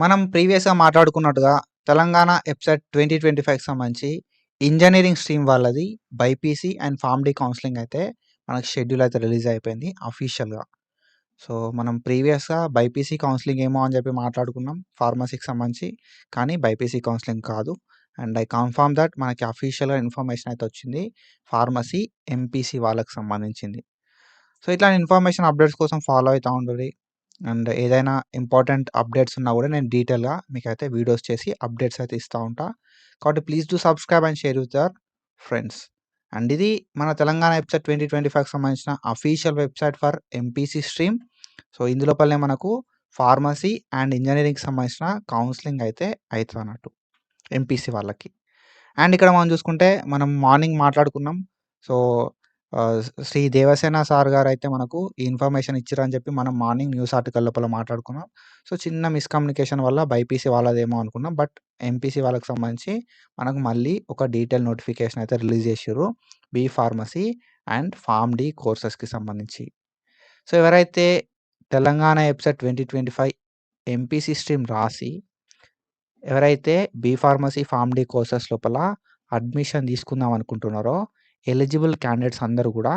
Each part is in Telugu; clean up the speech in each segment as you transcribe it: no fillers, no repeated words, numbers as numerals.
మనం ప్రీవియస్‌గా మాట్లాడుకున్నట్టుగా తెలంగాణ ఎబ్సెట్ 2025కి సంబంధించి ఇంజినీరింగ్ స్ట్రీమ్ వాళ్ళది బైపీసీ అండ్ ఫార్మ్-డి కౌన్సెలింగ్ అయితే మనకు షెడ్యూల్ అయితే రిలీజ్ అయిపోయింది అఫీషియల్‌గా. సో, మనం ప్రీవియస్‌గా బైపీసీ కౌన్సెలింగ్ ఏమో అని చెప్పి మాట్లాడుకున్నాం ఫార్మసీకి సంబంధించి. కానీ బైపీసీ కౌన్సెలింగ్ కాదు. అండ్ ఐ కన్ఫర్మ్ థట్ మనకి అఫీషియల్‌గా ఇన్ఫర్మేషన్ అయితే వచ్చింది. ఫార్మసీ, ఎంపీసీ వాళ్ళకి సంబంధించింది. సో, ఇట్లాంటి ఇన్ఫర్మేషన్ అప్డేట్స్ కోసం ఫాలో అయితా ఉండుర్రి. అండ్ ఏదైనా ఇంపార్టెంట్ అప్డేట్స్ ఉన్నా కూడా నేను డీటెయిల్‌గా మీకైతే వీడియోస్ చేసి అప్డేట్స్ అయితే ఇస్తా ఉంటా. కాబట్టి please do subscribe and share with your friends. And ఇది మన తెలంగాణ ఎబ్సెట్ 2025కి సంబంధించిన official website for MPC stream. So, ఇందులోపలనే మనకు ఫార్మసీ అండ్ ఇంజినీరింగ్‌కి సంబంధించిన కౌన్సెలింగ్ అయితే అయితదన్నట్టు ఎంపీసీ వాళ్ళకి. అండ్ ఇక్కడ మనం చూసుకుంటే మనం మార్నింగ్ మాట్లాడుకున్నాం. సో, శ్రీ దేవసేన సార్ గారైతే మనకు ఈ ఇన్ఫర్మేషన్ ఇచ్చిర్రని చెప్పి మనం మార్నింగ్ న్యూస్ ఆర్టికల్ లోపల మాట్లాడుకున్నాం. సో, చిన్న మిస్‌కమ్యూనికేషన్ వల్ల బైపీసీ వాళ్ళదేమో అనుకున్నాం. బట్ ఎంపీసీ వాళ్ళకి సంబంధించి మనకు మళ్ళీ ఒక డీటెయిల్ నోటిఫికేషన్ అయితే రిలీజ్ చేషిర్రు. బీ ఫార్మసీ అండ్ ఫార్మ్-డి కోర్సెస్‌కి సంబంధించి. సో, ఎవరైతే తెలంగాణ ఎబ్సెట్ 2025 ఎంపీసీ స్ట్రీమ్ రాసి ఎవరైతే బీ ఫార్మసీ, ఫార్మ్-డి కోర్సెస్ లోపల అడ్మిషన్ తీసుకుందాం అనుకుంటున్నారో ఎలిజిబుల్ క్యాండిడేట్స్ అందరూ కూడా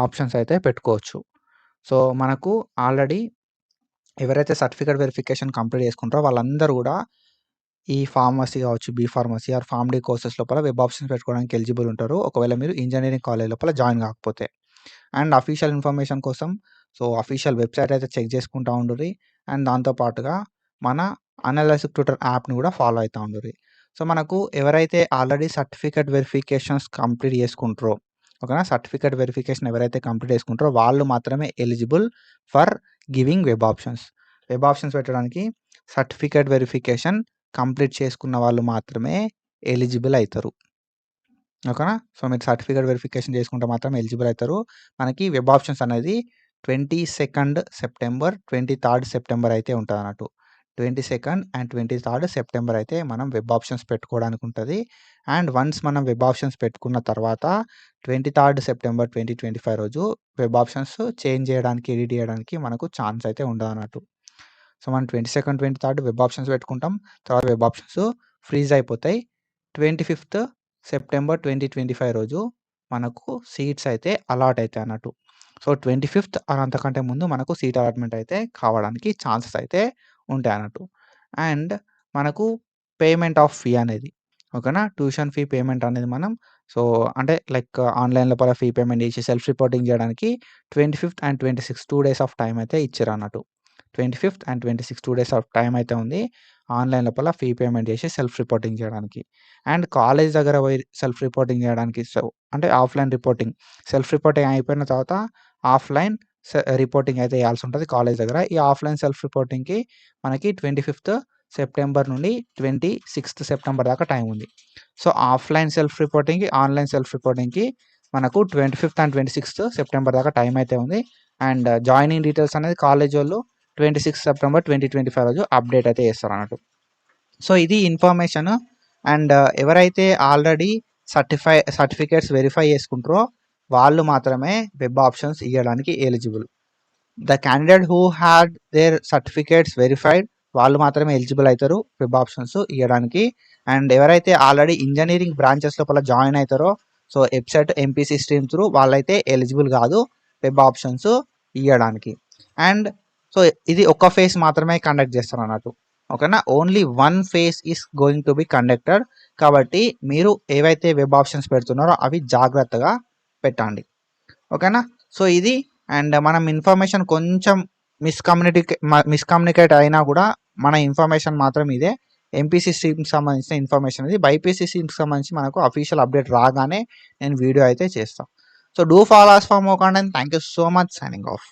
ఆప్షన్స్ అయితే పెట్టుకోవచ్చు. సో, మనకు ఆల్రెడీ ఎవరైతే సర్టిఫికేట్ వెరిఫికేషన్ కంప్లీట్ చేసుకుంటారో వాళ్ళందరూ కూడా ఈ ఫార్మసీ కావచ్చు, B pharmacy are form-D courses లోపల వెబ్ ఆప్షన్స్ పెట్టుకోవడానికి ఎలిజిబుల్ ఉంటారు. ఒకవేళ మీరు ఇంజినీరింగ్ కాలేజ్ లోపల జాయిన్ కాకపోతే. అండ్ అఫీషియల్ ఇన్ఫర్మేషన్ కోసం సో, అఫీషియల్ వెబ్‌సైట్ అయితే చెక్ చేసుకుంటా ఉండుర్రి. అండ్ దాంతో పాటుగా మన అనలైసిస్ ట్విట్టర్ యాప్‌ని కూడా ఫాలో అయితా ఉండుర్రి. సో, మనకు ఎవరైతే ఆల్రెడీ సర్టిఫికేట్ వెరిఫికేషన్స్ కంప్లీట్ చేసుకుంటారో ఓకేనా. సర్టిఫికేట్ వెరిఫికేషన్ ఎవరైతే కంప్లీట్ చేసుకుంటారో వాళ్ళు మాత్రమే eligible for giving web options. Web options పెట్టడానికి సర్టిఫికేట్ వెరిఫికేషన్ కంప్లీట్ చేసుకున్న వాళ్ళు మాత్రమే ఎలిజిబుల్ అయితారు. ఓకేనా. సో, మీరు సర్టిఫికేట్ వెరిఫికేషన్ చేసుకుంటే మాత్రం ఎలిజిబుల్ అయితారు. మనకి వెబ్ ఆప్షన్స్ అనేది 22 సెప్టెంబర్, 23 సెప్టెంబర్ అయితే ఉంటదన్నట్టు. 22 అండ్ 23 సెప్టెంబర్ అయితే మనం వెబ్ ఆప్షన్స్ పెట్టుకోవడానికి ఉంటది. అండ్ వన్స్ మనం వెబ్ ఆప్షన్స్ పెట్టుకున్న తర్వాత 23 సెప్టెంబర్ 2025 రోజు వెబ్ ఆప్షన్స్ చేంజ్ చేయడానికి, ఎడిట్ చేయడానికి మనకు ఛాన్స్ అయితే ఉండదన్నట్టు. సో, మనం 22, 23 వెబ్ ఆప్షన్స్ పెట్టుకుంటాం. తర్వాత వెబ్ ఆప్షన్స్ ఫ్రీజ్ అయిపోతాయి. 25 సెప్టెంబర్ 2025 రోజు మనకు సీట్స్ అయితే అలాట్ అయితాయి అన్నట్టు. సో, 25 ఆర్ అంతకంటే ముందు మనకు సీట్ అలాట్‌మెంట్ అయితే కావడానికి ఛాన్సెస్ అయితే ఉంటాయన్నట్టు. అండ్ మనకు పేమెంట్ ఆఫ్ ఫీ అనేది ఓకేనా. ట్యూషన్ ఫీ పేమెంట్ అనేది మనం సో, అంటే లైక్ ఆన్‌లైన్ లోపల ఫీ పేమెంట్ చేసి సెల్ఫ్ రిపోర్టింగ్ చేయడానికి 25 అండ్ 26 2 డేస్ ఆఫ్ టైమ్ అయితే ఇచ్చిర్రన్నట్టు. 25 అండ్ 26 2 డేస్ ఆఫ్ టైమ్ అయితే ఉంది. ఆన్‌లైన్ లోపల ఫీ పేమెంట్ చేసి సెల్ఫ్ రిపోర్టింగ్ చేయడానికి. అండ్ కాలేజ్ దగ్గర పోయి సెల్ఫ్ రిపోర్టింగ్ చేయడానికి అంటే ఆఫ్‌లైన్ రిపోర్టింగ్. సెల్ఫ్ రిపోర్టింగ్ అయిపోయిన తర్వాత ఆఫ్‌లైన్ రిపోర్టింగ్ అయితే చేయాల్సి ఉంటది కాలేజ్ దగ్గర. ఈ ఆఫ్‌లైన్ సెల్ఫ్ రిపోర్టింగ్‌కి మనకి 25 సెప్టెంబర్ నుండి 26 సెప్టెంబర్ దాకా టైం ఉంది. సో, ఆఫ్‌లైన్ సెల్ఫ్ రిపోర్టింగ్‌కి, ఆన్‌లైన్ సెల్ఫ్ రిపోర్టింగ్‌కి మనకు 25 అండ్ 26 సెప్టెంబర్ దాకా టైం అయితే ఉంది. అండ్ జాయినింగ్ డీటెయిల్స్ అనేది కాలేజోళ్ళు 26 సెప్టెంబర్ 2025 రోజు అప్డేట్ అయితే చేస్తారన్నట్టు. సో, ఇది ఇన్ఫర్మేషన్. అండ్ ఎవరైతే ఆల్రెడీ సర్టిఫికేట్స్ వెరిఫై చేసుకుంటారో వాళ్ళు మాత్రమే వెబ్ ఆప్షన్స్ ఇయ్యడానికి eligible. The candidate who had their certificates verified వాళ్ళు మాత్రమే ఎలిజిబుల్ అయితారు వెబ్ ఆప్షన్స్ ఇయ్యడానికి. అండ్ ఎవరైతే ఆల్రెడీ ఇంజినీరింగ్ బ్రాంచెస్ లోపల జాయిన్ అయితారో so, EAPCET MPC stream through వాళ్ళైతే ఎలిజిబుల్ కాదు వెబ్ ఆప్షన్స్ ఇయ్యడానికి. అండ్ సో, ఇది ఒక్క ఫేజ్ మాత్రమే కండక్ట్ చేస్తారన్నట్టు. ఓకేనా. Only one phase is going to be conducted. కాబట్టి మీరు ఏవైతే వెబ్ ఆప్షన్స్ పెడుతున్నారో అవి జాగ్రత్తగా పెట్టండి. ఓకేనా. సో, ఇది అండ్ మనం ఇన్ఫర్మేషన్ కొంచెం మిస్‌కమ్యూనికేట్ అయినా కూడా మన ఇన్ఫర్మేషన్ మాత్రం ఇదే. ఎంపీసీ స్ట్రీమ్‌కి సంబంధించిన ఇన్ఫర్మేషన్ ఇది. బైపీసీ స్ట్రీమ్‌కి సంబంధించి మనకు అఫీషియల్ అప్డేట్ రాగానే నేను వీడియో అయితే చేస్తా. So, do follow us for more content. Thank you so much. Signing of.